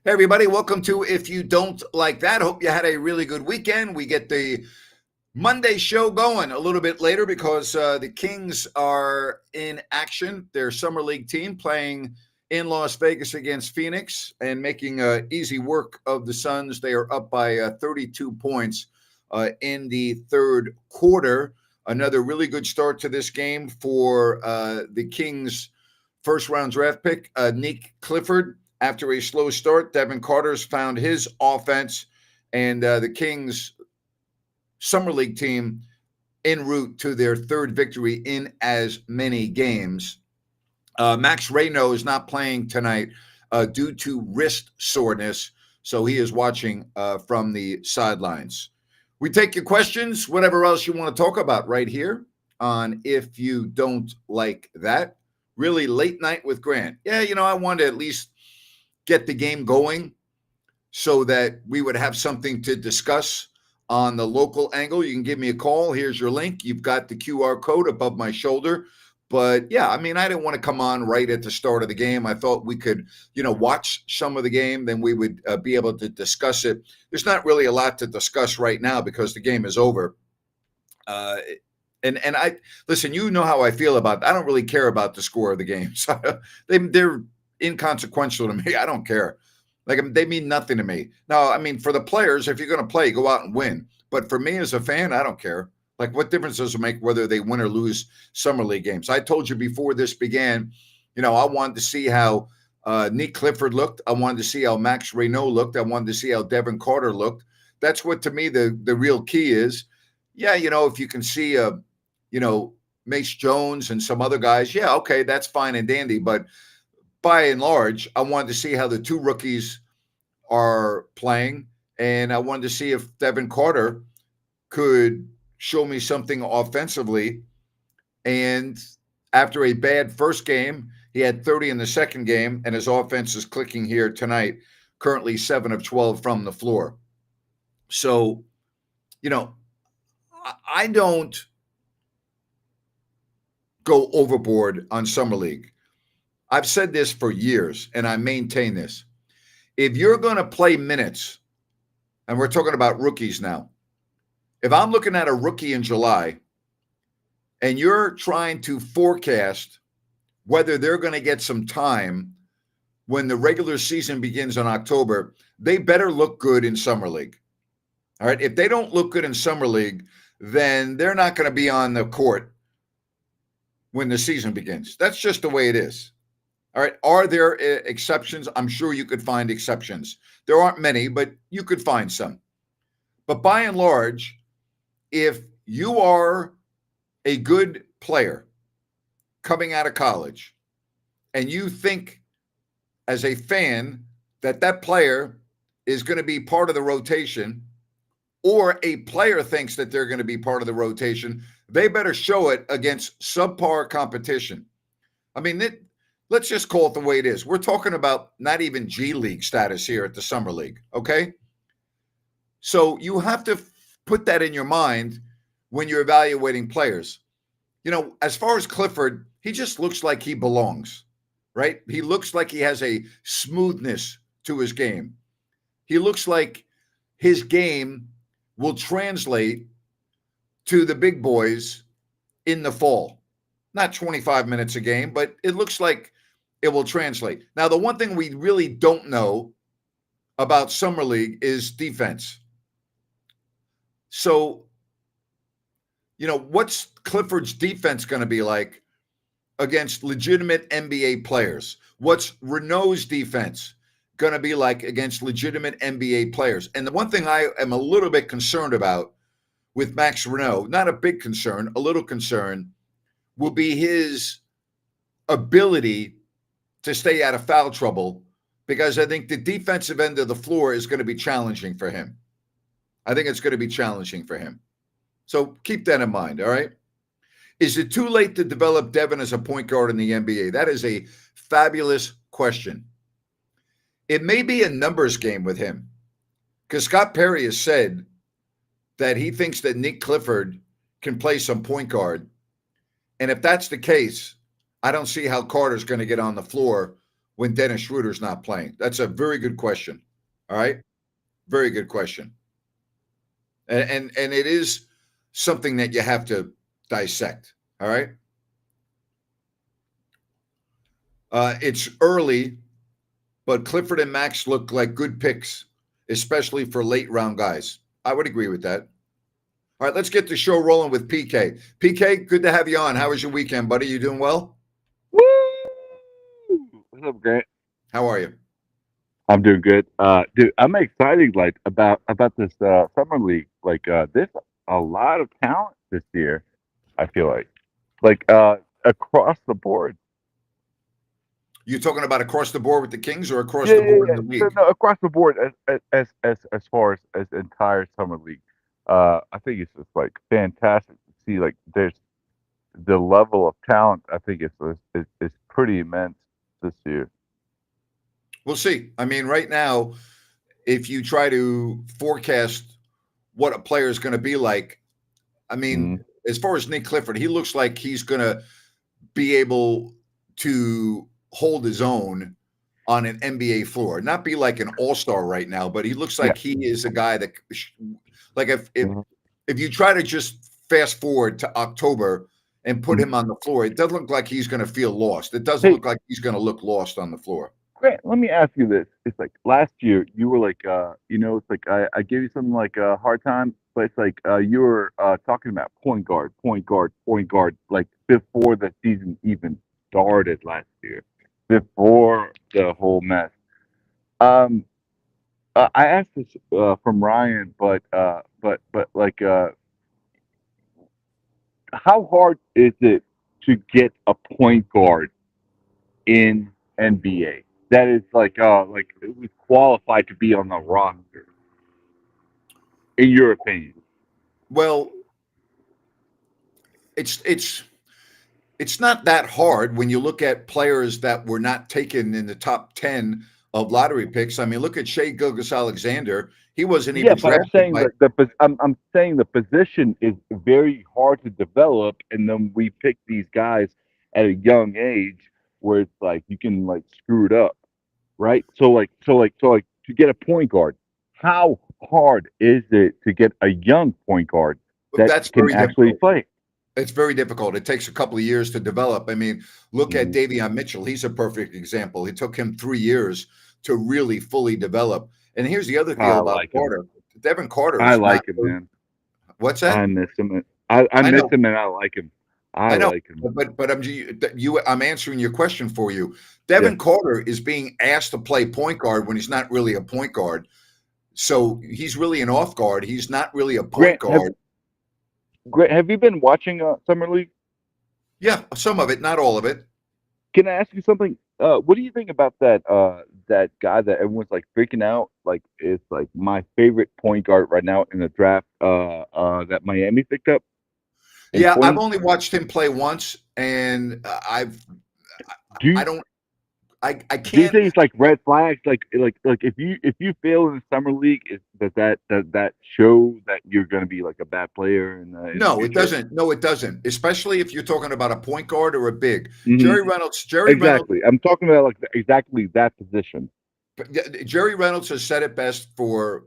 Hey, everybody, welcome to If You Don't Like That. Hope you had a really good weekend. We get the Monday show going a little bit later because the Kings are in action. Their summer league team playing in Las Vegas against Phoenix and making easy work of the Suns. They are up by 32 points in the third quarter. Another really good start to this game for the Kings' first round draft pick, Nick Clifford. After a slow start, Devin Carter's found his offense, and the Kings' summer league team en route to their third victory in as many games. Max Reyno is not playing tonight due to wrist soreness, so he is watching from the sidelines. We take your questions, whatever else you want to talk about right here on If You Don't Like That. Really late night with Grant. Yeah, I wanted to at least get the game going so that we would have something to discuss on the local angle. You can give me a call. Here's your link. You've got the QR code above my shoulder. But yeah, I didn't want to come on right at the start of the game. I thought we could, watch some of the game, then we would be able to discuss it. There's not really a lot to discuss right now because the game is over. And I listen. You know how I feel about. I don't really care about the score of the games. They're inconsequential to me. I don't care. Like they mean nothing to me. Now, for the players, if you're going to play, go out and win. But for me as a fan, I don't care. Like, what difference does it make whether they win or lose summer league games? I told you before this began, I wanted to see how Nick Clifford looked. I wanted to see how Max Reyno looked. I wanted to see how Devin Carter looked. That's what, to me, the real key is. Yeah, if you can see, Mace Jones and some other guys, yeah, okay, that's fine and dandy. But by and large, I wanted to see how the two rookies are playing, and I wanted to see if Devin Carter could show me something offensively. And after a bad first game, he had 30 in the second game, and his offense is clicking here tonight, currently 7 of 12 from the floor. So, I don't go overboard on Summer League. I've said this for years, and I maintain this. If you're going to play minutes, and we're talking about rookies now, if I'm looking at a rookie in July and you're trying to forecast whether they're going to get some time when the regular season begins in October, they better look good in Summer League. All right. If they don't look good in Summer League, then they're not going to be on the court when the season begins. That's just the way it is. All right. Are there exceptions? I'm sure you could find exceptions. There aren't many, but you could find some. But by and large, if you are a good player coming out of college and you think as a fan that player is going to be part of the rotation, or a player thinks that they're going to be part of the rotation, they better show it against subpar competition. Let's just call it the way it is. We're talking about not even G League status here at the Summer League, okay? So you have to put that in your mind when you're evaluating players. As far as Clifford, he just looks like he belongs, right? He looks like he has a smoothness to his game. He looks like his game will translate to the big boys in the fall. Not 25 minutes a game, but it looks like it will translate. Now, the one thing we really don't know about Summer League is defense. So, what's Clifford's defense going to be like against legitimate NBA players? What's Reyno's defense going to be like against legitimate NBA players? And the one thing I am a little bit concerned about with Max Reyno, not a big concern, a little concern, will be his ability to stay out of foul trouble, because I think the defensive end of the floor is going to be challenging for him. I think it's going to be challenging for him. So keep that in mind, all right? Is it too late to develop Devin as a point guard in the NBA? That is a fabulous question. It may be a numbers game with him, because Scott Perry has said that he thinks that Nick Clifford can play some point guard. And if that's the case, I don't see how Carter's going to get on the floor when Dennis Schroeder's not playing? That's a very good question. All right. Very good question. And it is something that you have to dissect. All right. It's early, but Clifford and Max look like good picks, especially for late round guys. I would agree with that. All right, let's get the show rolling with PK. PK, good to have you on. How was your weekend, buddy? You doing well? Woo! What's up, Grant? How are you? I'm doing good. Dude, I'm excited like about this summer league. Like there's a lot of talent this year, I feel like across the board. You talking about across the board with the Kings or across Yeah, the yeah, board in yeah. the No, league? no, across the board as far as the entire summer league. I think it's just like fantastic to see like there's the level of talent. I think it's pretty immense this year. We'll see. I mean, right now, if you try to forecast what a player is going to be like, I mean, Mm. as far as Nick Clifford, he looks like he's going to be able to hold his own on an NBA floor. Not be like an all-star right now, but he looks Yeah. like he is a guy that like Mhm. if you try to just fast forward to October and put Mhm. him on the floor, it doesn't look like he's going to feel lost. It doesn't Hey, look like he's going to look lost on the floor. Grant, let me ask you this. It's like last year you were like it's like I gave you something like a hard time, but it's like you were talking about point guard, like before the season even started last year, before the whole mess. Um I asked this from Ryan, but like how hard is it to get a point guard in NBA that is like it was qualified to be on the roster, in your opinion? Well, it's it's not that hard when you look at players that were not taken in the top 10 of lottery picks. I mean, look at Shea Gilgeous-Alexander. He wasn't Yeah, even but I'm drafted saying by. that I'm saying the position is very hard to develop, and then we pick these guys at a young age where it's like you can like screw it up, right? So like to get a point guard, how hard is it to get a young point guard that That's can very actually difficult. play? It's very difficult. It takes a couple of years to develop. I mean, look at Mhm. Davion Mitchell. He's a perfect example. It took him 3 years to really fully develop. And here's the other deal I about like him. Carter. Devin Carter I is not. like him, man. What's that? I miss him. I I miss know. him, and I like him. I I know, like him. but I'm answering your question for you. Yeah. Devin Carter is being asked to play point guard when he's not really a point guard. So he's really an off guard. He's not really a point Grant, have guard. Grant, have you been watching Summer League? Yeah, some of it, not all of it. Can I ask you something? What do you think about that guy that everyone's like freaking out? Like it's like my favorite point guard right now in the draft. That Miami picked up in Yeah, I've 20. only watched him play once, and Do I you don't I do you can't. think it's like red flags? Like if you fail in the summer league, does that show that you're going to be like a bad player in the No, it future? doesn't. No, it doesn't. Especially if you're talking about a point guard or a big. Hmm. Jerry Reynolds. Jerry Reynolds. Exactly. I'm talking about like exactly that position. Jerry Reynolds has said it best for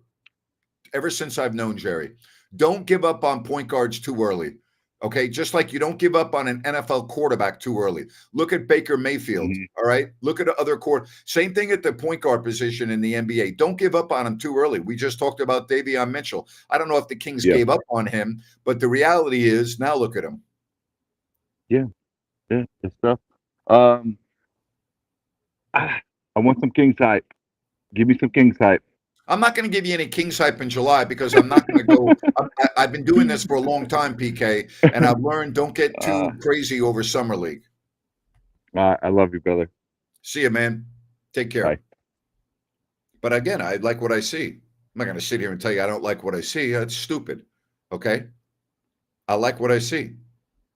ever since I've known Jerry. Don't give up on point guards too early. Okay. Just like you don't give up on an NFL quarterback too early. Look at Baker Mayfield. Hmm. All right. Look at other court. Same thing at the point guard position in the NBA. Don't give up on him too early. We just talked about Davion Mitchell. I don't know if the Kings Yeah. gave up on him, but the reality is now look at him. Yeah. Yeah. Good stuff. Um, I want some Kings hype. Give me some Kings hype. I'm not going to give you any Kings hype in July because I'm not going to go. I've been doing this for a long time, PK, and I've learned don't get uh, too crazy over Summer League. I love you, brother. See you, man. Take Bye. care. But again, I like what I see. I'm not going to sit here and tell you I don't like what I see. That's stupid. Okay. I like what I see,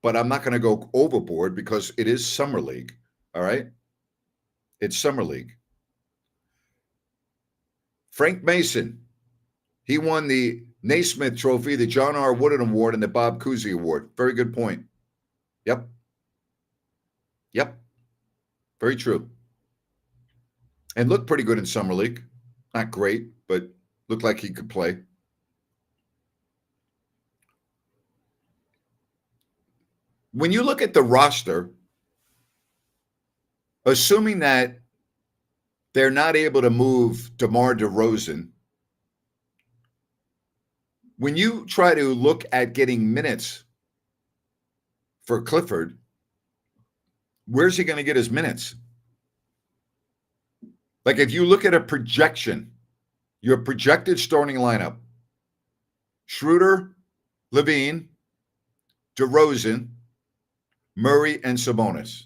but I'm not going to go overboard because it is Summer League. All right. It's Summer League. Frank Mason, he won the Naismith Trophy, the John R. Wooden Award, and the Bob Cousy Award. Very good point. Yep. Yep. Very true. and looked pretty good in Summer League. Not great, but looked like he could play. When you look at the roster, assuming that they're not able to move DeMar DeRozan, when you try to look at getting minutes for Clifford, where's he going to get his minutes? Like if you look at a projection, your projected starting lineup, Schroeder, LaVine, DeRozan, Murray, and Sabonis.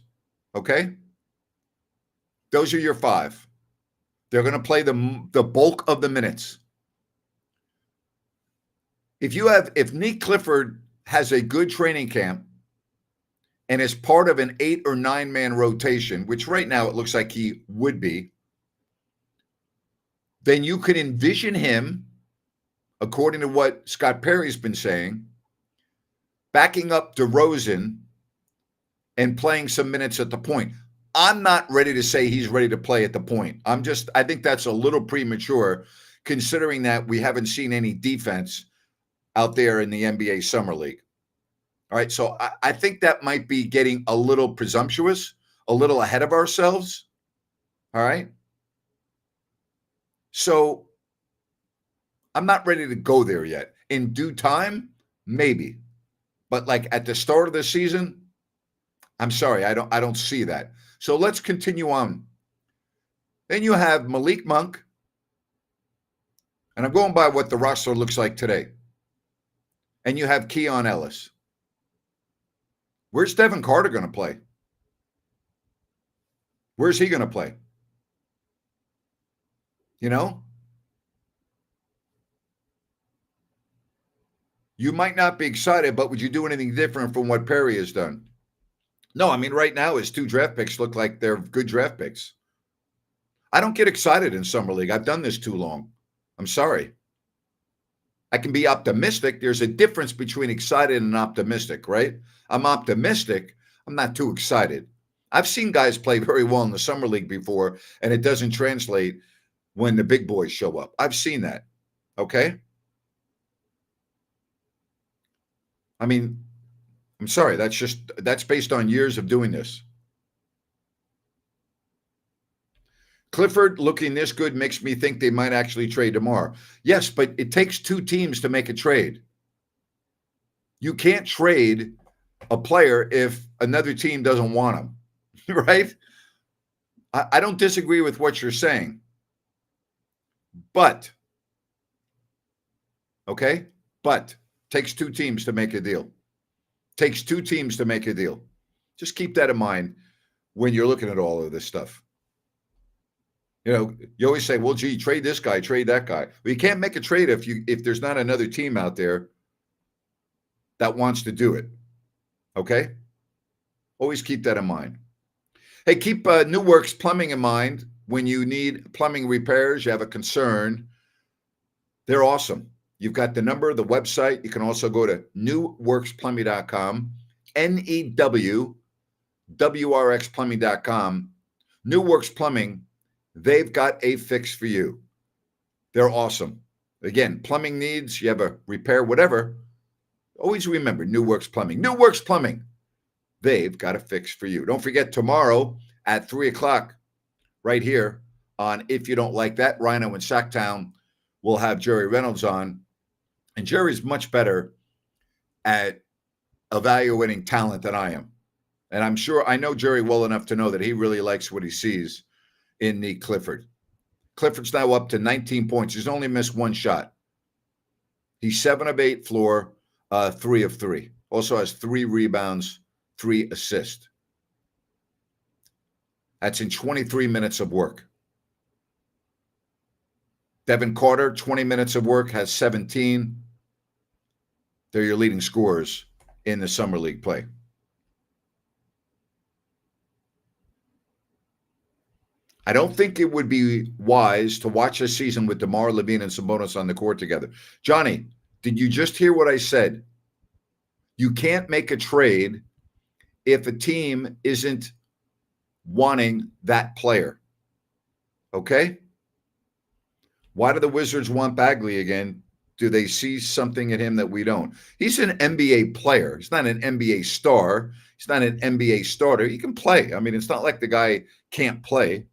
Okay? Those are your five. They're going to play the bulk of the minutes. If Nick Clifford has a good training camp and is part of an 8 or 9 man rotation, which right now it looks like he would be, then you could envision him, according to what Scott Perry's been saying, backing up DeRozan and playing some minutes at the point. I'm not ready to say he's ready to play at the point. I think that's a little premature considering that we haven't seen any defense out there in the NBA Summer League. All right, so I think that might be getting a little presumptuous, a little ahead of ourselves. All right. So I'm not ready to go there yet. In due time, maybe. But like at the start of the season, I'm sorry, I don't see that. So let's continue on. Then you have Malik Monk. And I'm going by what the roster looks like today. And you have Keon Ellis. Where's Devin Carter going to play? Where's he going to play? You know? You might not be excited, but would you do anything different from what Perry has done? No, I mean, right now his 2 draft picks look like they're good draft picks. I don't get excited in Summer League. I've done this too long. I'm sorry. I can be optimistic. There's a difference between excited and optimistic, right? I'm optimistic. I'm not too excited. I've seen guys play very well in the Summer League before, and it doesn't translate when the big boys show up. I've seen that, okay? I mean, I'm sorry. That's based on years of doing this. Clifford looking this good makes me think they might actually trade DeMar. Yes, but it takes 2 teams to make a trade. You can't trade a player if another team doesn't want him, right? I don't disagree with what you're saying. But, okay? But takes 2 teams to make a deal. Takes 2 teams to make a deal. Just keep that in mind when you're looking at all of this stuff. You know, you always say, well, gee, trade this guy, trade that guy. Well, you can't make a trade if there's not another team out there that wants to do it. Okay? Always keep that in mind. Hey, keep New Works Plumbing in mind when you need plumbing repairs, you have a concern. They're awesome. You've got the number, the website. You can also go to newworksplumbing.com, NEWWRXplumbing.com. New Works Plumbing, they've got a fix for you. They're awesome. Again, plumbing needs, you have a repair, whatever. Always remember New Works Plumbing. New Works Plumbing, they've got a fix for you. Don't forget tomorrow at 3 o'clock right here on If You Don't Like That, Rhino in Sacktown will have Jerry Reynolds on. And Jerry's much better at evaluating talent than I am. And I know Jerry well enough to know that he really likes what he sees in Nick Clifford. Clifford's now up to 19 points. He's only missed 1 shot. He's 7 of 8 floor, 3 of 3. Also has 3 rebounds, 3 assists. That's in 23 minutes of work. Devin Carter, 20 minutes of work, has 17. They're your leading scorers in the Summer League play. I don't think it would be wise to watch a season with DeMar, LaVine, and Sabonis on the court together. Johnny, did you just hear what I said? You can't make a trade if a team isn't wanting that player. Okay? Why do the Wizards want Bagley again? Do they see something in him that we don't? He's an NBA player. He's not an NBA star. He's not an NBA starter. He can play. I mean, it's not like the guy can't play.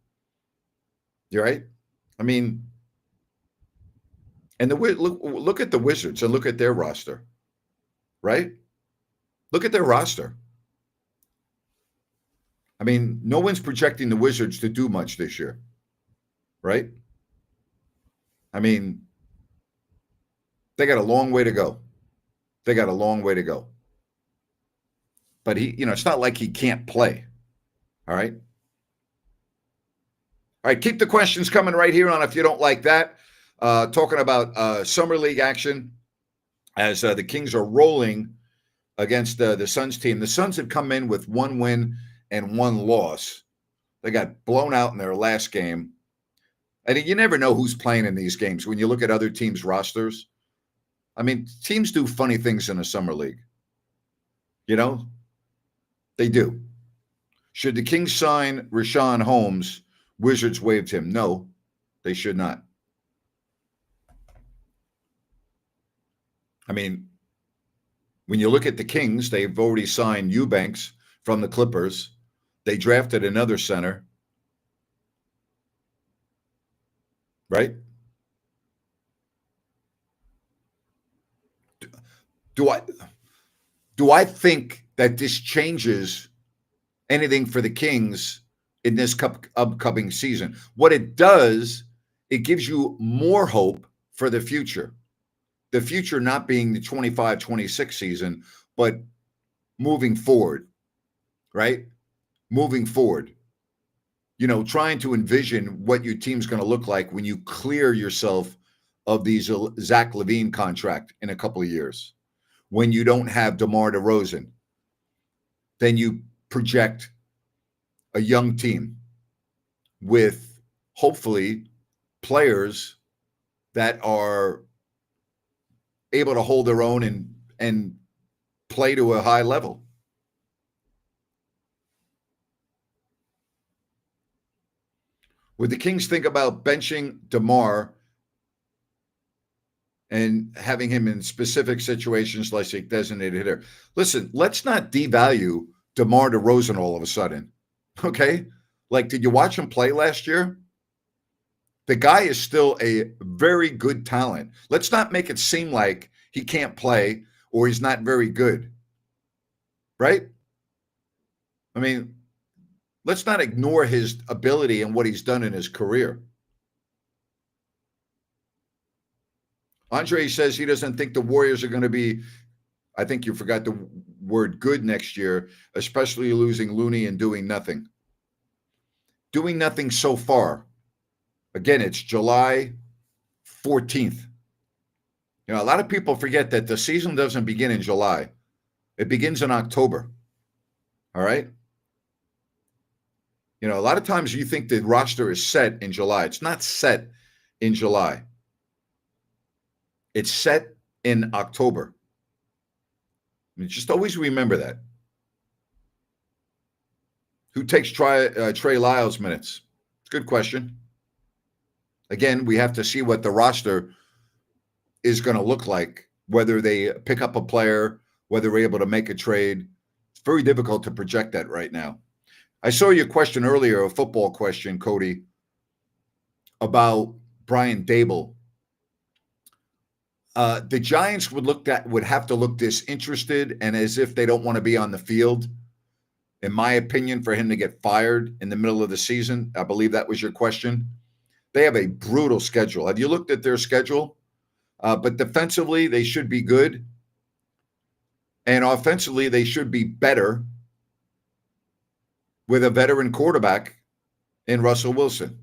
You're right. I mean, and look at the Wizards and look at their roster, right? Look at their roster. I mean, no one's projecting the Wizards to do much this year, right? I mean, they got a long way to go. They got a long way to go. But it's not like he can't play. All right. All right. Keep the questions coming right here on If You Don't Like That. Talking about Summer League action as the Kings are rolling against the Suns team. The Suns have come in with 1 win and 1 loss. They got blown out in their last game. And you never know who's playing in these games when you look at other teams' rosters. I mean, teams do funny things in a summer league. They do. Should the Kings sign Richaun Holmes? Wizards waived him. No, they should not. I mean, when you look at the Kings, they've already signed Eubanks from the Clippers. They drafted another center. Right? Do I think that this changes anything for the Kings in this upcoming season? What it does, it gives you more hope for the future. The future not being the 25-26 season, but moving forward, right? Moving forward. Trying to envision what your team's going to look like when you clear yourself of these Zach LaVine contract in a couple of years. When you don't have DeMar DeRozan, then you project a young team with hopefully players that are able to hold their own and play to a high level. Would the Kings think about benching DeMar and having him in specific situations like a designated hitter? Listen, let's not devalue DeMar DeRozan all of a sudden, okay? Like, did you watch him play last year? The guy is still a very good talent. Let's not make it seem like he can't play or he's not very good, right? I mean, let's not ignore his ability and what he's done in his career. Andre says he doesn't think the Warriors are going to be, I think you forgot the word good next year, especially losing Looney and doing nothing. Doing nothing so far. Again, it's July 14th. A lot of people forget that the season doesn't begin in July. It begins in October. All right? A lot of times you think the roster is set in July. It's not set in July. It's set in October. Just always remember that. Who takes Trey Lyles minutes? It's a good question. Again, we have to see what the roster is going to look like, whether they pick up a player, whether they're able to make a trade. It's very difficult to project that right now. I saw your question earlier, a football question, Cody, about Brian Daboll. The Giants would have to look disinterested and as if they don't want to be on the field, in my opinion, for him to get fired in the middle of the season. I believe that was your question. They have a brutal schedule. Have you looked at their schedule? But defensively, they should be good. And offensively, they should be better with a veteran quarterback in Russell Wilson.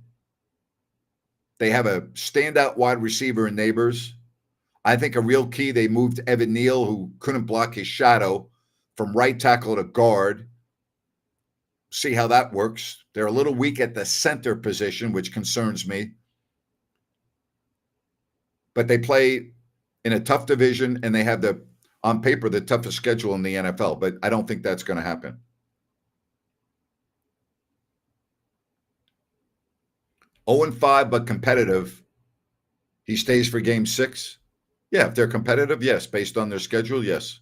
They have a standout wide receiver in Neighbors. I think a real key, they moved Evan Neal, who couldn't block his shadow, from right tackle to guard. See how that works. They're a little weak at the center position, which concerns me. But they play in a tough division, and they have on paper, the toughest schedule in the NFL. But I don't think that's going to happen. 0-5, but competitive. He stays for game 6. Yeah, if they're competitive, yes. Based on their schedule, yes.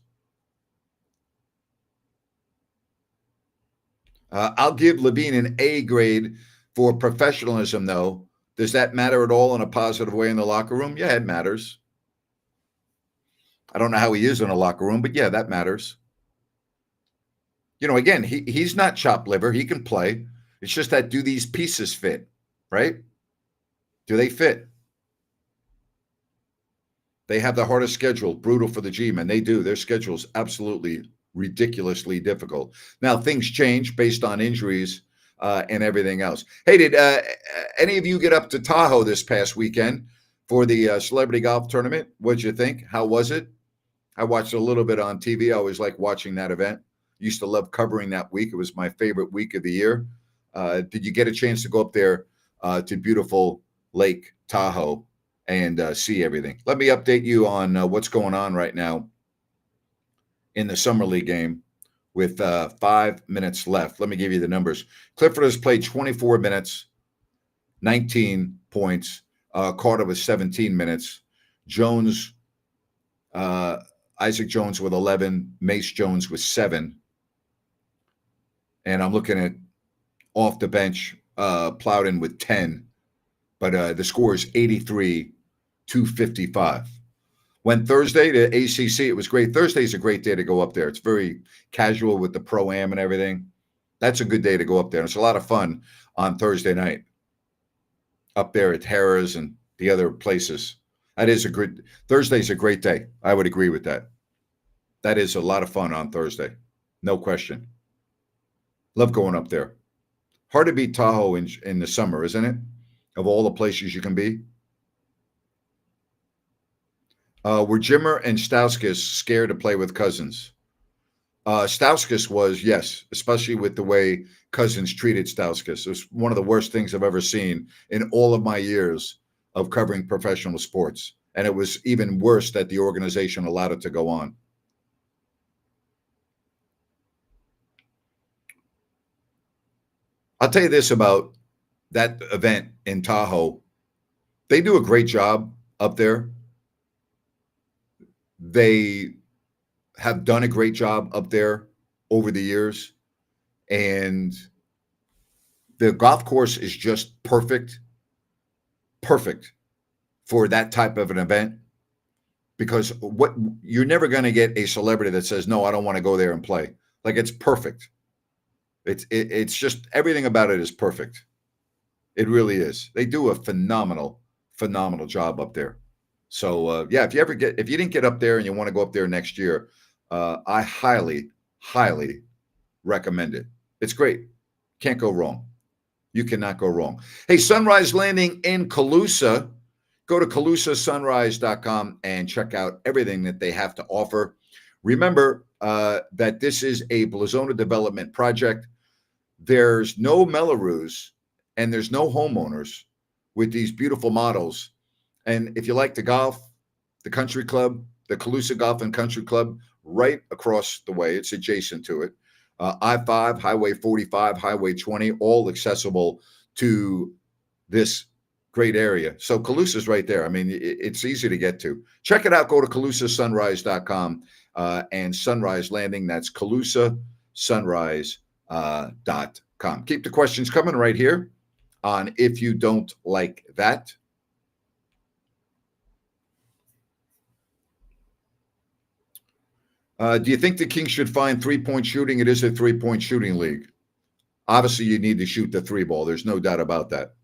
I'll give Levine an A grade for professionalism, though. Does that matter at all in a positive way in the locker room? Yeah, it matters. I don't know how he is in a locker room, but yeah, that matters. Again, he's not chopped liver. He can play. It's just that, do these pieces fit, right? Do they fit? They have the hardest schedule, brutal for the G-men. They do. Their schedule's absolutely ridiculously difficult. Now, things change based on injuries and everything else. Hey, did any of you get up to Tahoe this past weekend for the Celebrity Golf Tournament? What'd you think? How was it? I watched a little bit on TV. I always like watching that event. Used to love covering that week. It was my favorite week of the year. Did you get a chance to go up there to beautiful Lake Tahoe and see everything? Let me update you on what's going on right now in the Summer League game with 5 minutes left. Let me give you the numbers. Clifford has played 24 minutes, 19 points. Carter with 17 minutes. Jones, Isaac Jones with 11. Mace Jones with 7. And I'm looking at off the bench, Plowden with 10. But the score is 83-55. When Thursday to ACC, it was great. Thursday's a great day to go up there. It's very casual with the Pro-Am and everything. That's a good day to go up there. It's a lot of fun on Thursday night up there at Harrah's and the other places. Thursday's a great day. I would agree with that. That is a lot of fun on Thursday. No question. Love going up there. Hard to beat Tahoe in the summer, isn't it? Of all the places you can be. Were Jimmer and Stauskas scared to play with Cousins? Stauskas was, yes, especially with the way Cousins treated Stauskas. It was one of the worst things I've ever seen in all of my years of covering professional sports. And it was even worse that the organization allowed it to go on. I'll tell you this about that event in Tahoe. They do a great job up there. They have done a great job up there over the years. And the golf course is just perfect for that type of an event. Because you're never going to get a celebrity that says, no, I don't want to go there and play. Like, it's perfect. It's just, everything about it is perfect. It really is. They do a phenomenal job up there. So yeah, if you didn't get up there and you want to go up there next year, I highly recommend it. It's great. Can't go wrong. You cannot go wrong. Hey, Sunrise Landing in Calusa. Go to CalusaSunrise.com and check out everything that they have to offer. Remember that this is a Blazona development project. There's no Mellorews and there's no homeowners with these beautiful models. And if you like to golf, the country club, the Calusa Golf and Country Club, right across the way, it's adjacent to it. I-5, Highway 45, Highway 20, all accessible to this great area. So Calusa's right there. I mean, it's easy to get to. Check it out. Go to CalusaSunrise.com and Sunrise Landing. That's CalusaSunrise.com. Keep the questions coming right here on If You Don't Like That. Do you think the Kings should find three-point shooting? It is a three-point shooting league. Obviously, you need to shoot the three ball. There's no doubt about that.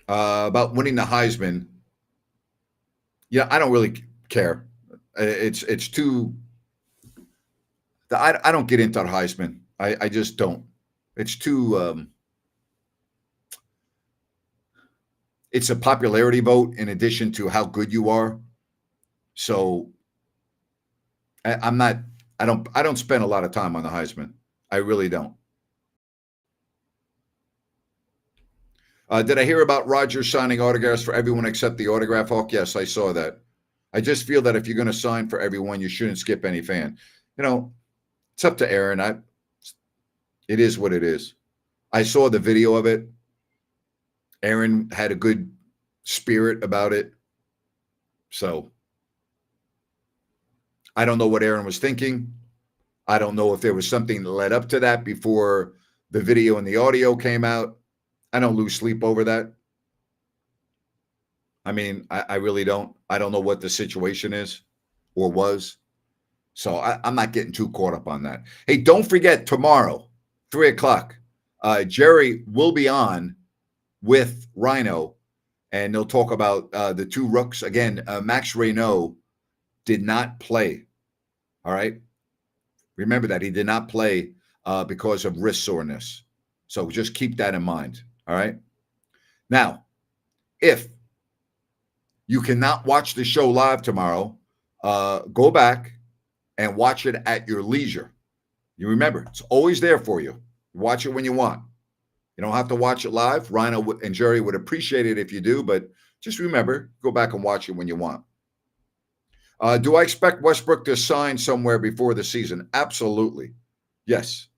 About winning the Heisman, yeah, I don't really care. It's too. I don't get into the Heisman. I just don't. It's too. It's a popularity vote in addition to how good you are. So I don't spend a lot of time on the Heisman. I really don't. Did I hear about Rodgers signing autographs for everyone except the autograph hawk? Yes, I saw that. I just feel that if you're going to sign for everyone, you shouldn't skip any fan. It's up to Aaron. It is what it is. I saw the video of it. Aaron had a good spirit about it. So I don't know what Aaron was thinking. I don't know if there was something that led up to that before the video and the audio came out. I don't lose sleep over that. I mean, I really don't. I don't know what the situation is or was. So I'm not getting too caught up on that. Hey, don't forget tomorrow, 3:00, Jerry will be on with Rhino, and they'll talk about the two rooks. Again, Max Reynaud did not play. All right. Remember that he did not play because of wrist soreness. So just keep that in mind. All right. Now, if you cannot watch the show live tomorrow, go back and watch it at your leisure. You remember, it's always there for you. Watch it when you want. You don't have to watch it live. Rhino and Jerry would appreciate it if you do, but just remember, go back and watch it when you want. Do I expect Westbrook to sign somewhere before the season? Absolutely. Yes.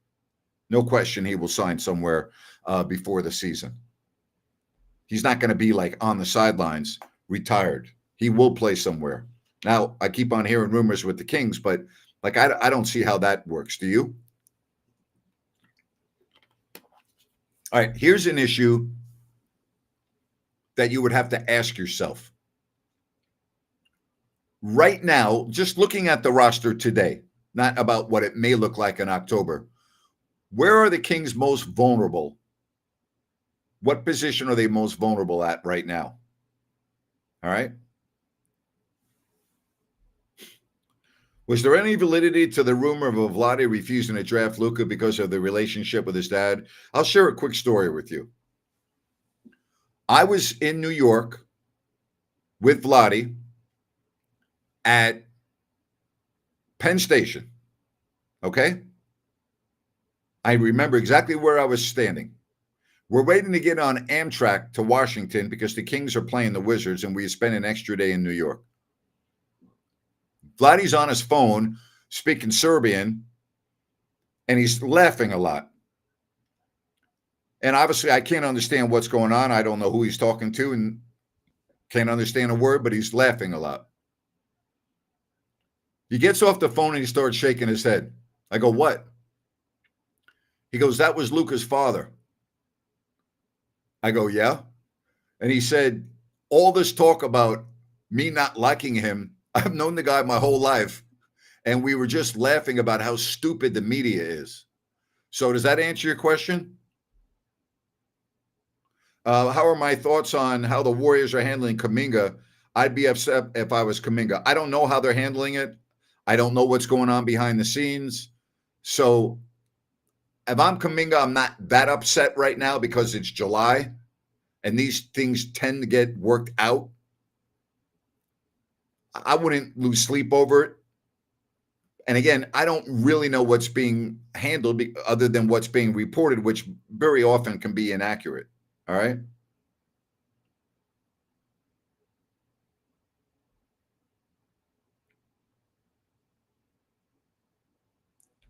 No question he will sign somewhere before the season. He's not going to be like on the sidelines, retired. He will play somewhere. Now, I keep on hearing rumors with the Kings, but like I don't see how that works. Do you? All right, here's an issue that you would have to ask yourself. Right now, just looking at the roster today, not about what it may look like in October, where are the Kings most vulnerable? What position are they most vulnerable at right now? All right. Was there any validity to the rumor of Vlade refusing to draft Luka because of the relationship with his dad? I'll share a quick story with you. I was in New York with Vlade at Penn Station. Okay? I remember exactly where I was standing. We're waiting to get on Amtrak to Washington because the Kings are playing the Wizards and we spent an extra day in New York. Vlade's on his phone speaking Serbian, and he's laughing a lot. And obviously, I can't understand what's going on. I don't know who he's talking to and can't understand a word, but he's laughing a lot. He gets off the phone and he starts shaking his head. I go, what? He goes, that was Luka's father. I go, yeah. And he said, all this talk about me not liking him, I've known the guy my whole life, and we were just laughing about how stupid the media is. So does that answer your question? How are my thoughts on how the Warriors are handling Kuminga? I'd be upset if I was Kuminga. I don't know how they're handling it. I don't know what's going on behind the scenes. So if I'm Kuminga, I'm not that upset right now because it's July and these things tend to get worked out. I wouldn't lose sleep over it. And again, I don't really know what's being handled other than what's being reported, which very often can be inaccurate. All right.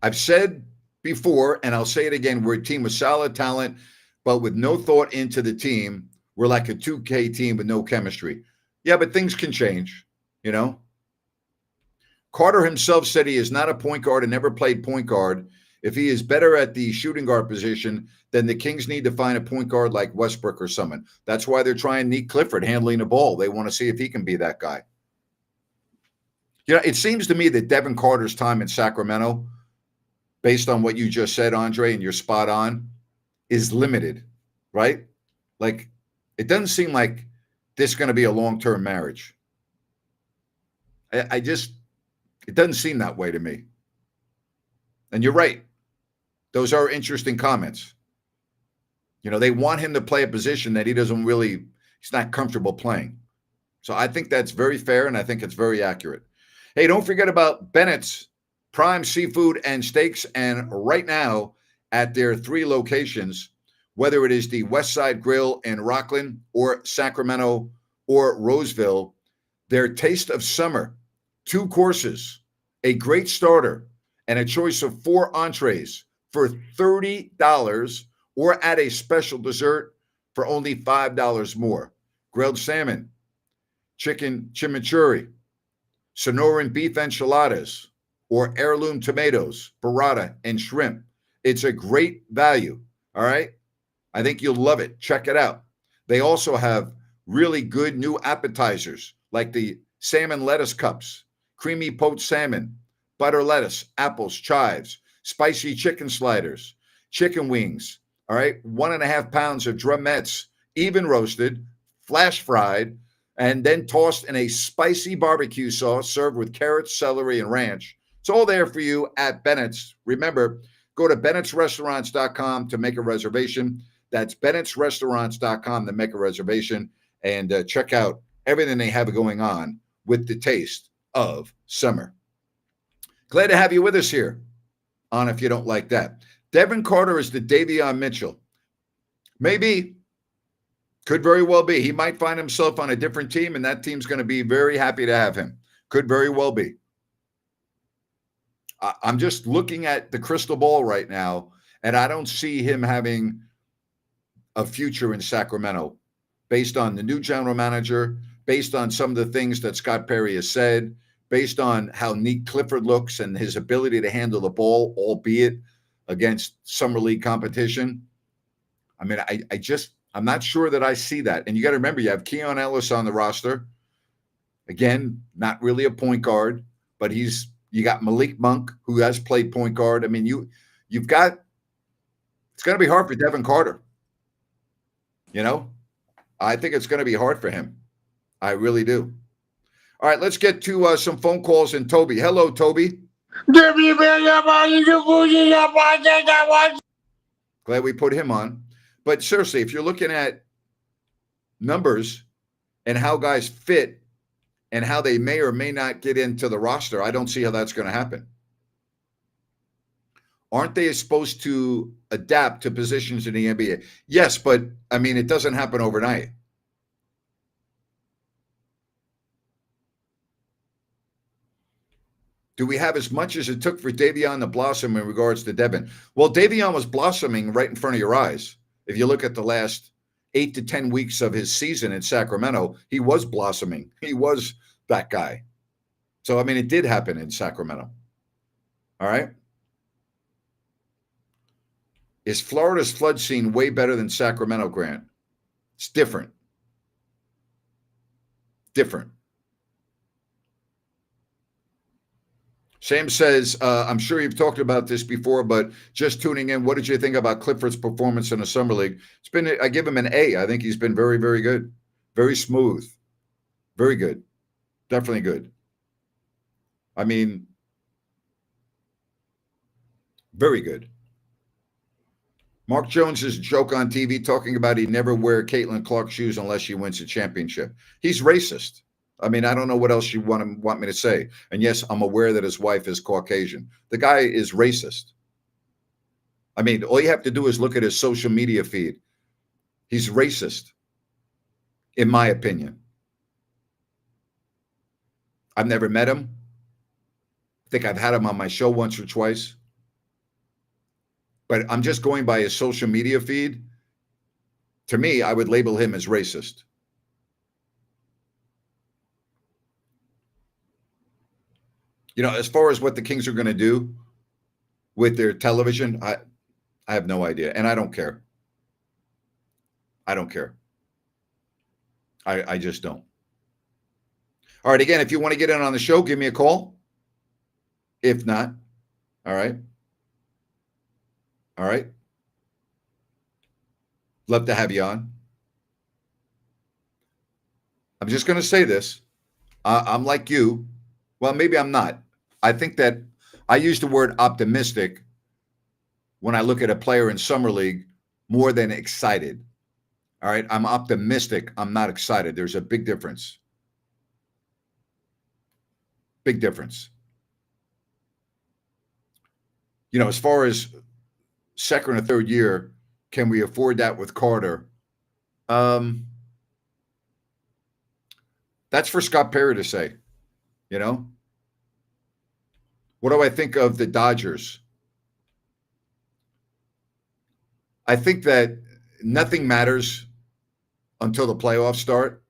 I've said before, and I'll say it again, we're a team with solid talent, but with no thought into the team. We're like a 2K team with no chemistry. Yeah, but things can change, you know. Carter himself said he is not a point guard and never played point guard. If he is better at the shooting guard position, then the Kings need to find a point guard like Westbrook or someone. That's why they're trying Nick Clifford handling the ball. They want to see if he can be that guy. You know, it seems to me that Devin Carter's time in Sacramento, based on what you just said, Andre, and you're spot on, is limited, right? Like, it doesn't seem like this is going to be a long-term marriage. It doesn't seem that way to me. And you're right. Those are interesting comments. You know, they want him to play a position that he's not comfortable playing. So I think that's very fair, and I think it's very accurate. Hey, don't forget about Bennett's Prime Seafood and Steaks. And right now, at their 3 locations, whether it is the West Side Grill in Rockland or Sacramento or Roseville, their Taste of Summer, 2 courses, a great starter, and a choice of 4 entrees, for $30 or add a special dessert for only $5 more. Grilled salmon, chicken chimichurri, Sonoran beef enchiladas, or heirloom tomatoes, burrata, and shrimp. It's a great value. All right. I think you'll love it. Check it out. They also have really good new appetizers like the salmon lettuce cups, creamy poached salmon, butter lettuce, apples, chives, spicy chicken sliders, chicken wings. All right. 1.5 pounds of drumettes, even roasted, flash fried, and then tossed in a spicy barbecue sauce served with carrots, celery, and ranch. It's all there for you at Bennett's. Remember, go to bennettsrestaurants.com to make a reservation. That's bennettsrestaurants.com to make a reservation and check out everything they have going on with the taste of summer. Glad to have you with us here on If You Don't Like That. Devin Carter is the Davion Mitchell. Maybe. Could very well be. He might find himself on a different team, and that team's going to be very happy to have him. Could very well be. I'm just looking at the crystal ball right now, and I don't see him having a future in Sacramento based on the new general manager, based on some of the things that Scott Perry has said, based on how neat Clifford looks and his ability to handle the ball, albeit against summer league competition. I mean, I'm not sure that I see that. And you got to remember, you have Keon Ellis on the roster. Again, not really a point guard, but you got Malik Monk, who has played point guard. I mean, it's going to be hard for Devin Carter. I think it's going to be hard for him. I really do. All right, let's get to some phone calls and Toby. Hello, Toby. Glad we put him on. But seriously, if you're looking at numbers and how guys fit and how they may or may not get into the roster, I don't see how that's going to happen. Aren't they supposed to adapt to positions in the NBA? Yes, but, I mean, it doesn't happen overnight. Do we have as much as it took for Davion to blossom in regards to Devin? Well, Davion was blossoming right in front of your eyes. If you look at the last 8 to 10 weeks of his season in Sacramento, he was blossoming. He was that guy. So, I mean, it did happen in Sacramento. All right. Is Florida's flood scene way better than Sacramento, Grant? It's different. Different. Sam says, I'm sure you've talked about this before, but just tuning in, what did you think about Clifford's performance in the Summer League? I give him an A. I think he's been very, very good. Very smooth. Very good. Definitely good. I mean, very good. Mark Jones's joke on TV talking about he'd never wear Caitlin Clark shoes unless she wins a championship. He's racist. I mean, I don't know what else you want me to say. And yes, I'm aware that his wife is Caucasian. The guy is racist. I mean, all you have to do is look at his social media feed. He's racist, in my opinion. I've never met him. I think I've had him on my show once or twice. But I'm just going by his social media feed. To me, I would label him as racist. As far as what the Kings are going to do with their television, I have no idea. And I don't care. I don't care. I just don't. All right. Again, if you want to get in on the show, give me a call. If not, all right. All right. Love to have you on. I'm just going to say this. I'm like you. Well, maybe I'm not. I think that I use the word optimistic when I look at a player in Summer League more than excited. All right. I'm optimistic. I'm not excited. There's a big difference. Big difference. As far as second or third year, can we afford that with Carter? That's for Scott Perry to say. What do I think of the Dodgers? I think that nothing matters until the playoffs start.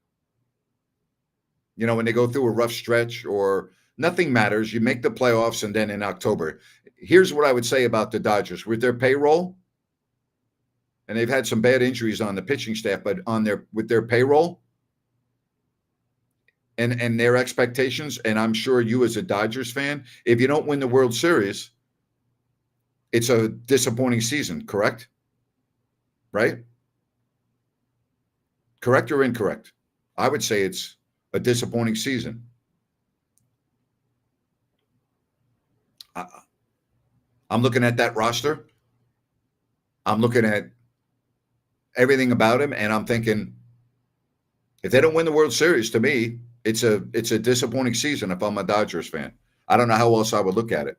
You know, when they go through a rough stretch, or nothing matters. You make the playoffs, and then in October. Here's what I would say about the Dodgers with their payroll, and they've had some bad injuries on the pitching staff, but with their payroll and their expectations, and I'm sure you as a Dodgers fan, if you don't win the World Series, it's a disappointing season, correct? Right? Correct or incorrect? I would say it's a disappointing season. I'm looking at that roster. I'm looking at everything about him, and I'm thinking, if they don't win the World Series, to me, it's a disappointing season if I'm a Dodgers fan. I don't know how else I would look at it.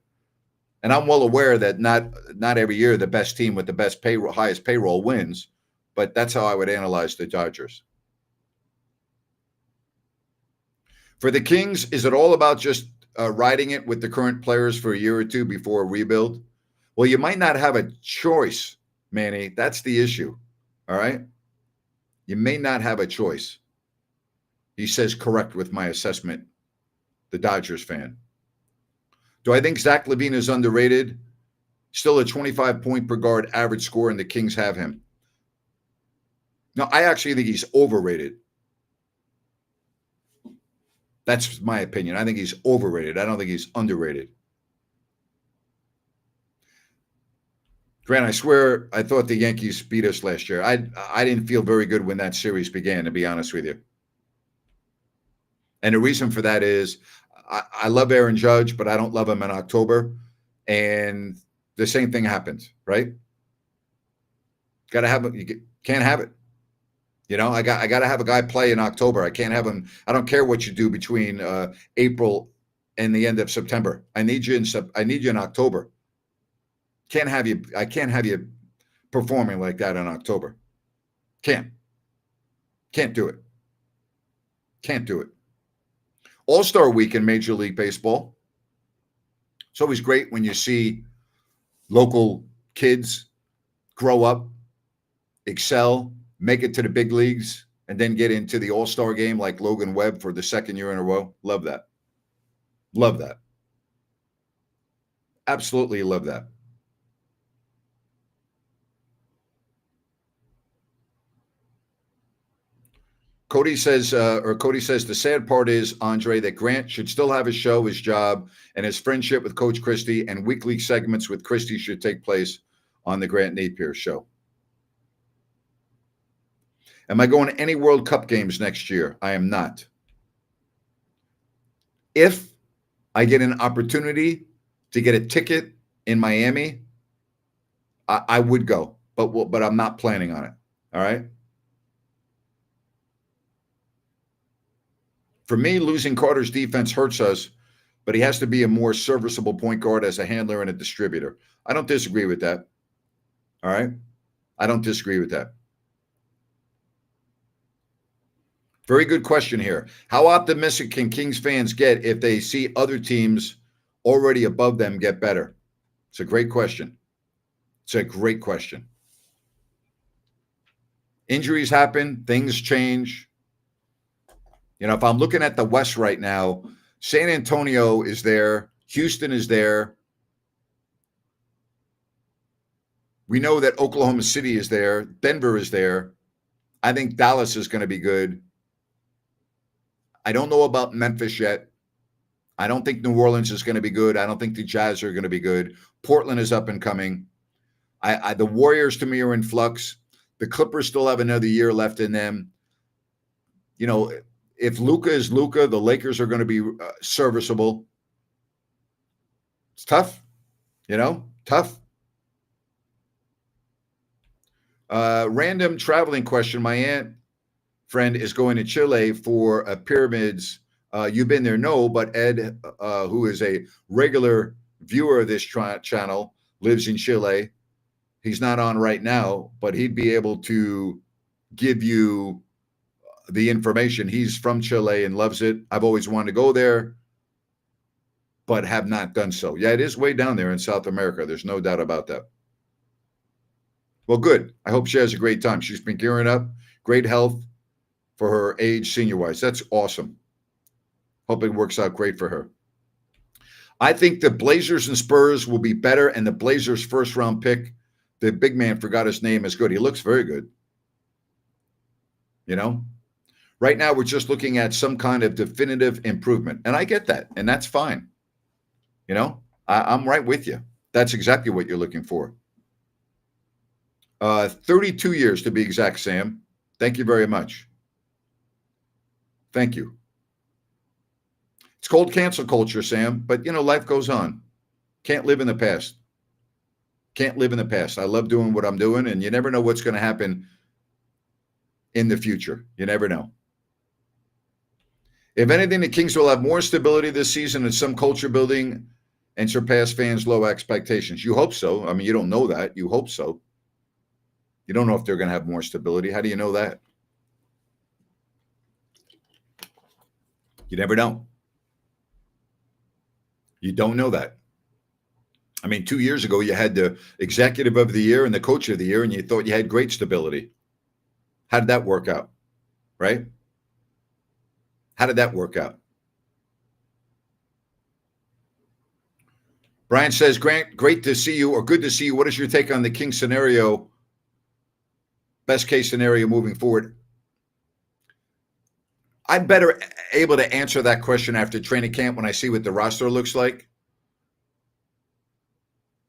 And I'm well aware that not every year the best team with the best payroll, highest payroll wins, but that's how I would analyze the Dodgers. For the Kings, is it all about just riding it with the current players for a year or two before a rebuild? Well, you might not have a choice, Manny. That's the issue. All right? You may not have a choice. He says correct with my assessment, the Dodgers fan. Do I think Zach LaVine is underrated? Still a 25-point per guard average score, and the Kings have him. No, I actually think he's overrated. That's my opinion. I think he's overrated. I don't think he's underrated. Grant, I swear I thought the Yankees beat us last year. I didn't feel very good when that series began, to be honest with you. And the reason for that is I love Aaron Judge, but I don't love him in October. And the same thing happens, right? Got to have it. You can't have it. You know, I got to have a guy play in October. I can't have him. I don't care what you do between April and the end of September. I need you in October. I can't have you performing like that in October. Can't do it. Can't do it. All-Star Week in Major League Baseball. It's always great when you see local kids grow up, excel, make it to the big leagues, and then get into the All-Star game like Logan Webb for the second year in a row. Love that. Love that. Absolutely love that. Cody says the sad part is, Andre, that Grant should still have his show, his job, and his friendship with Coach Christie, and weekly segments with Christie should take place on the Grant Napier show. Am I going to any World Cup games next year? I am not. If I get an opportunity to get a ticket in Miami, I would go, but I'm not planning on it. All right. For me, losing Carter's defense hurts us, but he has to be a more serviceable point guard as a handler and a distributor. I don't disagree with that. All right? I don't disagree with that. Very good question here. How optimistic can Kings fans get if they see other teams already above them get better? It's a great question. It's a great question. Injuries happen. Things change. You know, if I'm looking at the West right now, San Antonio is there. Houston is there. We know that Oklahoma City is there. Denver is there. I think Dallas is going to be good. I don't know about Memphis yet. I don't think New Orleans is going to be good. I don't think the Jazz are going to be good. Portland is up and coming. The Warriors, to me, are in flux. The Clippers still have another year left in them. You know, if Luka is Luka, the Lakers are going to be serviceable. It's tough, you know, tough. Random traveling question. My aunt friend is going to Chile for pyramids. You've been there? No, but Ed, who is a regular viewer of this channel, lives in Chile. He's not on right now, but he'd be able to give you the information. He's from Chile and loves it. I've always wanted to go there, but have not done so. Yeah, it is way down there in South America. There's no doubt about that. Well, good. I hope she has a great time. She's been gearing up, great health for her age, senior-wise. That's awesome. Hope it works out great for her. I think the Blazers and Spurs will be better, and the Blazers' first-round pick, the big man, forgot his name, is good. He looks very good. You know? Right now, we're just looking at some kind of definitive improvement, and I get that, and that's fine. You know? I'm right with you. That's exactly what you're looking for. 32 years to be exact, Sam. Thank you very much. Thank you. It's called cancel culture, Sam, but life goes on. Can't live in the past. Can't live in the past. I love doing what I'm doing, and you never know what's going to happen in the future. You never know. If anything, the Kings will have more stability this season and some culture building and surpass fans' low expectations. You hope so. I mean, you don't know that. You hope so. You don't know if they're going to have more stability. How do you know that? You never know. You don't know that. I mean, 2 years ago, you had the executive of the year and the coach of the year, and you thought you had great stability. How did that work out? Right? How did that work out? Brian says, Grant, great to see you, or good to see you. What is your take on the King scenario, best case scenario moving forward? I'm better able to answer that question after training camp when I see what the roster looks like.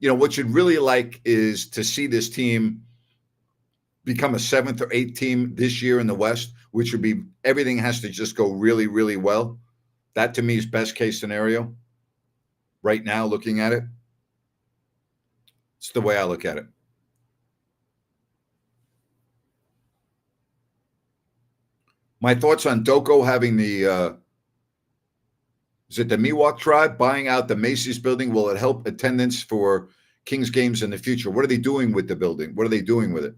What you'd really like is to see this team become a 7th or 8th team this year in the West, which would be everything has to just go really, really well. That to me is best case scenario right now, looking at it. It's the way I look at it. My thoughts on Doko having the Miwok tribe buying out the Macy's building? Will it help attendance for Kings games in the future? What are they doing with the building? What are they doing with it?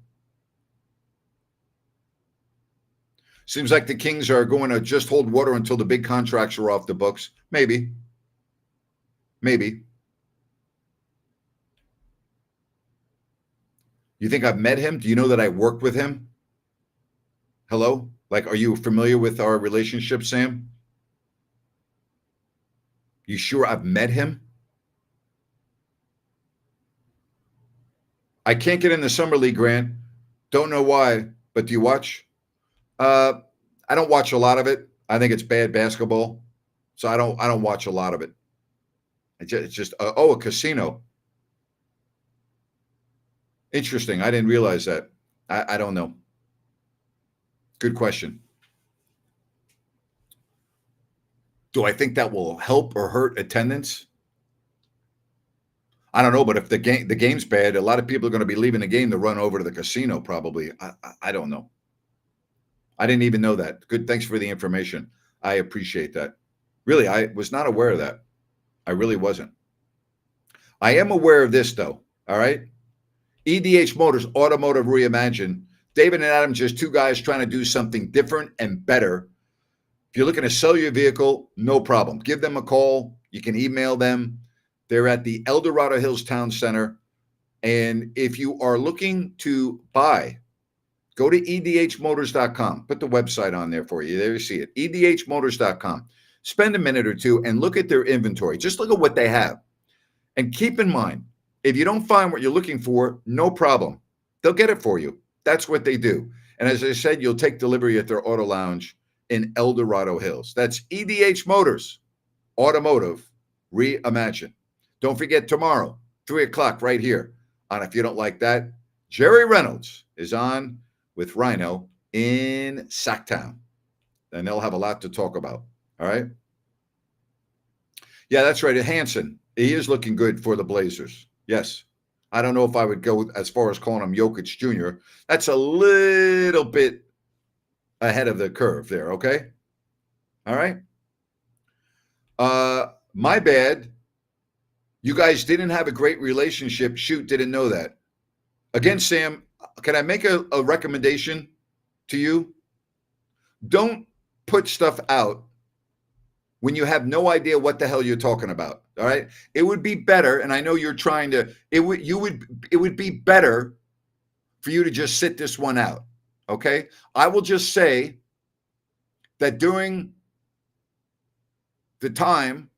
Seems like the Kings are going to just hold water until the big contracts are off the books. Maybe. You think I've met him? Do you know that I worked with him? Hello? Like, are you familiar with our relationship, Sam? You sure I've met him? I can't get in the summer league, Grant. Don't know why, but do you watch? I don't watch a lot of it. I think it's bad basketball, so I don't watch a lot of it. It's just a casino. Interesting. I didn't realize that. I don't know. Good question. Do I think that will help or hurt attendance? I don't know, but if the game's bad, a lot of people are going to be leaving the game to run over to the casino. Probably. I don't know. I didn't even know that. Good. Thanks for the information. I appreciate that. Really, I was not aware of that. I really wasn't. I am aware of this, though. All right. EDH Motors, Automotive Reimagined. David and Adam, just two guys trying to do something different and better. If you're looking to sell your vehicle, no problem. Give them a call. You can email them. They're at the El Dorado Hills Town Center. And if you are looking to buy, go to edhmotors.com. Put the website on there for you. There you see it. edhmotors.com. Spend a minute or two and look at their inventory. Just look at what they have. And keep in mind, if you don't find what you're looking for, no problem. They'll get it for you. That's what they do. And as I said, you'll take delivery at their auto lounge in El Dorado Hills. That's EDH Motors, Automotive Reimagined. Don't forget tomorrow, 3 o'clock right here on If You Don't Like That. Jerry Reynolds is on with Rhino in Sacktown. And they'll have a lot to talk about. All right? Yeah, that's right. Hansen, he is looking good for the Blazers. Yes. I don't know if I would go as far as calling him Jokic Jr. That's a little bit ahead of the curve there, okay? All right? My bad. You guys didn't have a great relationship. Shoot, didn't know that. Again, Sam, can I make a recommendation to you? Don't put stuff out when you have no idea what the hell you're talking about. All right. It would be better. And I know you're trying to, it would be better for you to just sit this one out. Okay. I will just say that during the time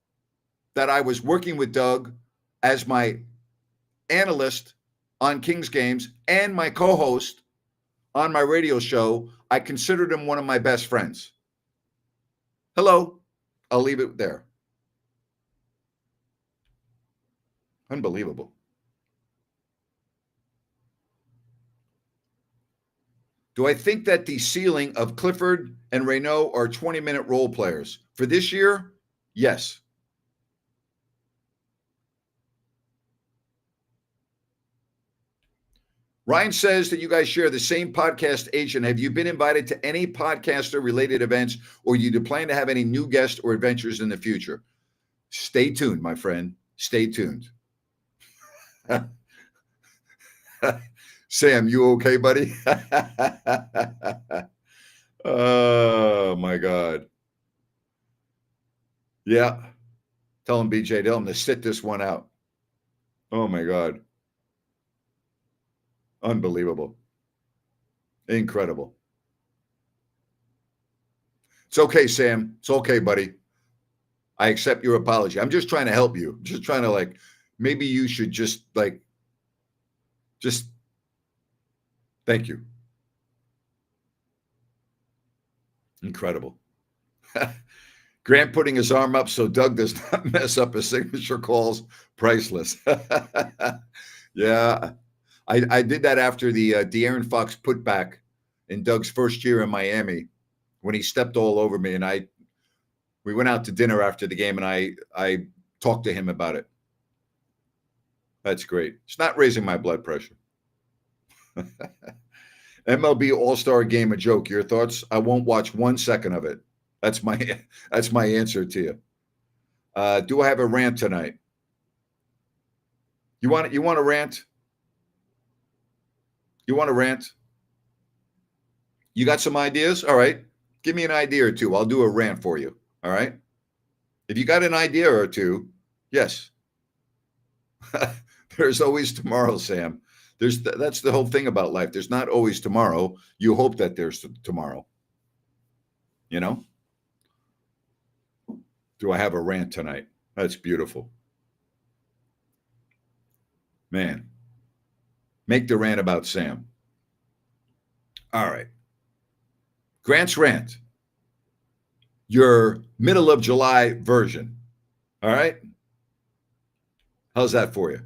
that I was working with Doug as my analyst on Kings games and my co-host on my radio show, I considered him one of my best friends. Hello. I'll leave it there. Unbelievable. Do I think that the ceiling of Clifford and Reynaud are 20-minute role players? For this year, yes. Ryan says that you guys share the same podcast agent. Have you been invited to any podcaster-related events, or do you plan to have any new guests or adventures in the future? Stay tuned, my friend. Stay tuned. Sam, you okay, buddy? Oh, my God. Yeah. Tell him, BJ, tell him to sit this one out. Oh, my God. Unbelievable. Incredible. It's okay, Sam. It's okay, buddy. I accept your apology. I'm just trying to help you. Just trying to maybe you should just thank you. Incredible. Grant putting his arm up so Doug does not mess up his signature calls. Priceless. Yeah. I did that after the De'Aaron Fox putback in Doug's first year in Miami when he stepped all over me. And we went out to dinner after the game, and I talked to him about it. That's great. It's not raising my blood pressure. MLB All-Star Game, a joke. Your thoughts? I won't watch 1 second of it. That's my answer to you. Do I have a rant tonight? You want a rant? You want a rant? You got some ideas? All right. Give me an idea or two. I'll do a rant for you. All right. If you got an idea or two, yes. There's always tomorrow, Sam. That's the whole thing about life. There's not always tomorrow. You hope that there's tomorrow. You know? Do I have a rant tonight? That's beautiful. Man. Make the rant about Sam. All right. Grant's rant. Your middle of July version. All right. How's that for you?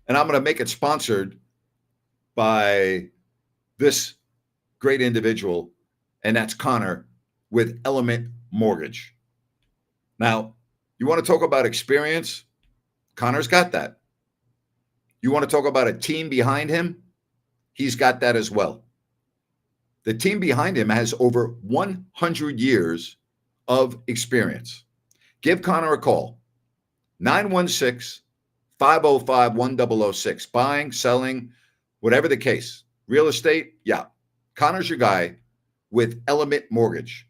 And I'm going to make it sponsored by this great individual, and that's Connor with Element Mortgage. Now, you want to talk about experience? Connor's got that. You want to talk about a team behind him? He's got that as well. The team behind him has over 100 years of experience. Give Connor a call. 916-505-1006. Buying, selling, whatever the case. Real estate, yeah. Connor's your guy with Element Mortgage.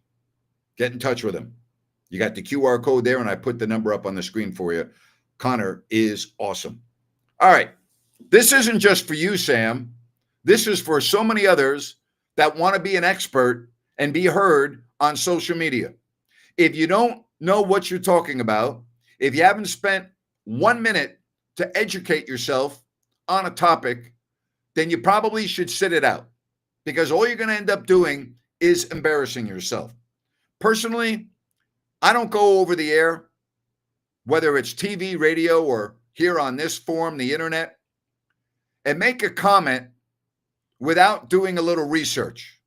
Get in touch with him. You got the QR code there, and I put the number up on the screen for you. Connor is awesome. All right. This isn't just for you, Sam. This is for so many others that want to be an expert and be heard on social media. If you don't know what you're talking about, if you haven't spent 1 minute to educate yourself on a topic, then you probably should sit it out, because all you're going to end up doing is embarrassing yourself. Personally, I don't go over the air, whether it's TV, radio, or here on this forum, the internet, and make a comment without doing a little research.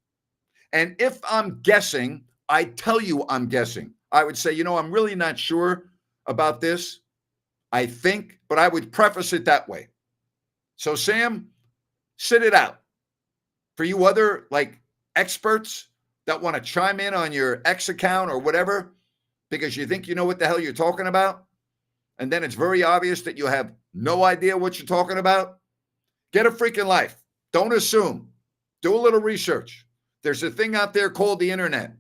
And if I'm guessing, I tell you I'm guessing. I would say, I'm really not sure about this. I think, but I would preface it that way. So, Sam, sit it out. For you other experts that want to chime in on your X account or whatever, because you think you know what the hell you're talking about, and then it's very obvious that you have no idea what you're talking about, get a freaking life. Don't assume. Do a little research. There's a thing out there called the internet.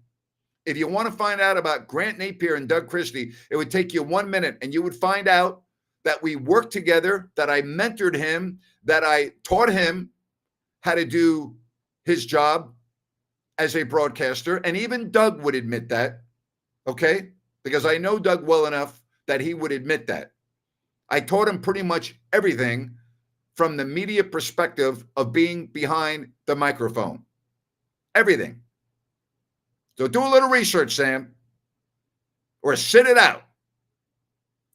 If you want to find out about Grant Napier and Doug Christie, it would take you 1 minute, and you would find out that we worked together, that I mentored him, that I taught him how to do his job as a broadcaster. And even Doug would admit that, okay? Because I know Doug well enough that he would admit that. I taught him pretty much everything from the media perspective of being behind the microphone. Everything. So do a little research, Sam, or sit it out.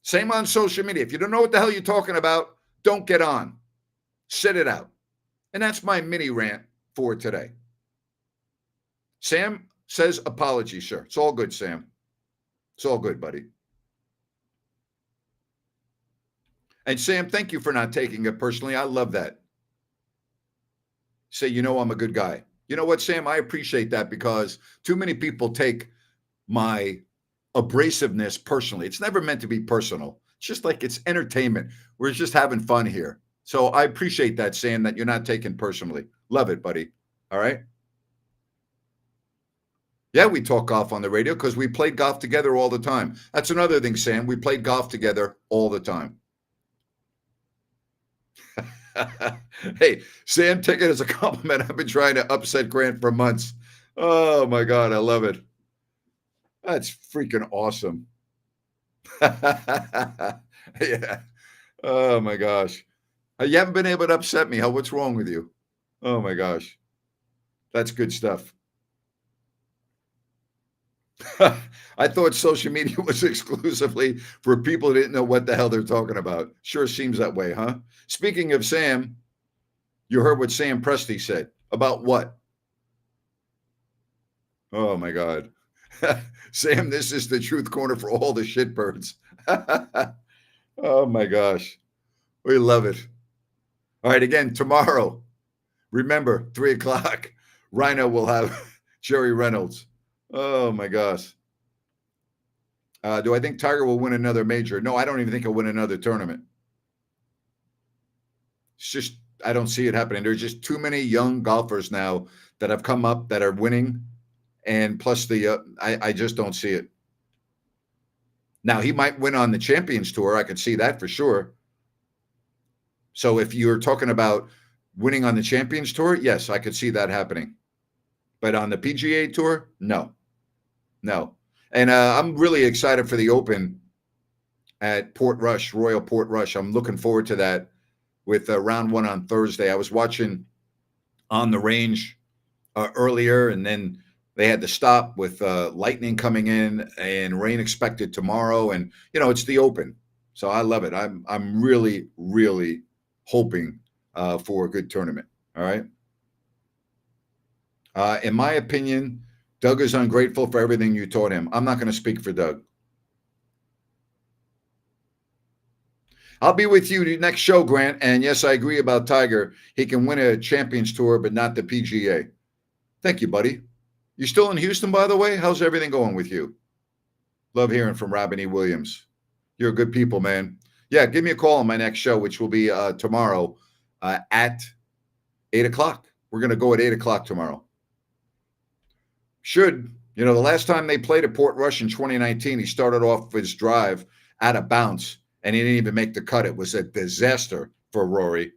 Same on social media. If you don't know what the hell you're talking about, don't get on. Sit it out. And that's my mini rant for today. Sam says apologies, sir. It's all good, Sam. It's all good, buddy. And Sam, thank you for not taking it personally. I love that. Say, I'm a good guy. You know what, Sam? I appreciate that because too many people take my abrasiveness personally. It's never meant to be personal. It's just like it's entertainment. We're just having fun here. So I appreciate that, Sam, that you're not taking personally. Love it, buddy. All right? Yeah, we talk golf on the radio because we played golf together all the time. That's another thing, Sam. We played golf together all the time. Hey, Sam, take it as a compliment. I've been trying to upset Grant for months. Oh, my God. I love it. That's freaking awesome. Yeah. Oh, my gosh. You haven't been able to upset me. What's wrong with you? Oh, my gosh. That's good stuff. I thought social media was exclusively for people who didn't know what the hell they're talking about. Sure seems that way, huh? Speaking of Sam, you heard what Sam Presti said. About what? Oh, my God. Sam, this is the truth corner for all the shitbirds. Oh, my gosh. We love it. All right, again, tomorrow, remember, 3 o'clock, Rhino will have Jerry Reynolds. Oh, my gosh. Do I think Tiger will win another major? No, I don't even think he'll win another tournament. It's just, I don't see it happening. There's just too many young golfers now that have come up that are winning. And plus I just don't see it. Now, he might win on the Champions Tour. I could see that for sure. So if you're talking about winning on the Champions Tour, yes, I could see that happening. But on the PGA Tour, no. And I'm really excited for the Open at Portrush, Royal Portrush. I'm looking forward to that with round 1 on Thursday. I was watching On the Range earlier, and then they had to stop with lightning coming in and rain expected tomorrow. And, it's the Open. So I love it. I'm really, really hoping for a good tournament. All right. In my opinion, Doug is ungrateful for everything you taught him. I'm not going to speak for Doug. I'll be with you next show, Grant. And yes, I agree about Tiger. He can win a Champions Tour, but not the PGA. Thank you, buddy. You still in Houston, by the way? How's everything going with you? Love hearing from Robin E. Williams. You're good people, man. Yeah, give me a call on my next show, which will be tomorrow at 8 o'clock. We're going to go at 8 o'clock tomorrow. The last time they played at Portrush in 2019, he started off his drive out of bounds, and he didn't even make the cut. It was a disaster for Rory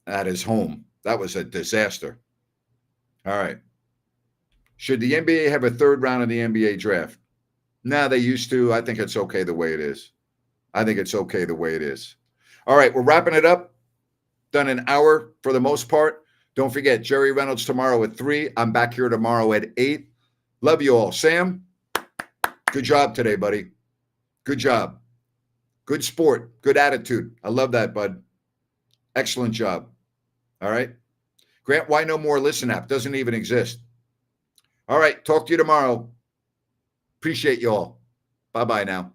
at his home. That was a disaster. All right. Should the NBA have a third round of the NBA draft? No, they used to. I think it's okay the way it is. All right, we're wrapping it up. Done an hour for the most part. Don't forget, Jerry Reynolds tomorrow at 3. I'm back here tomorrow at 8. Love you all. Sam, good job today, buddy. Good job. Good sport. Good attitude. I love that, bud. Excellent job. All right. Grant, why no more Listen app? Doesn't even exist. All right. Talk to you tomorrow. Appreciate you all. Bye-bye now.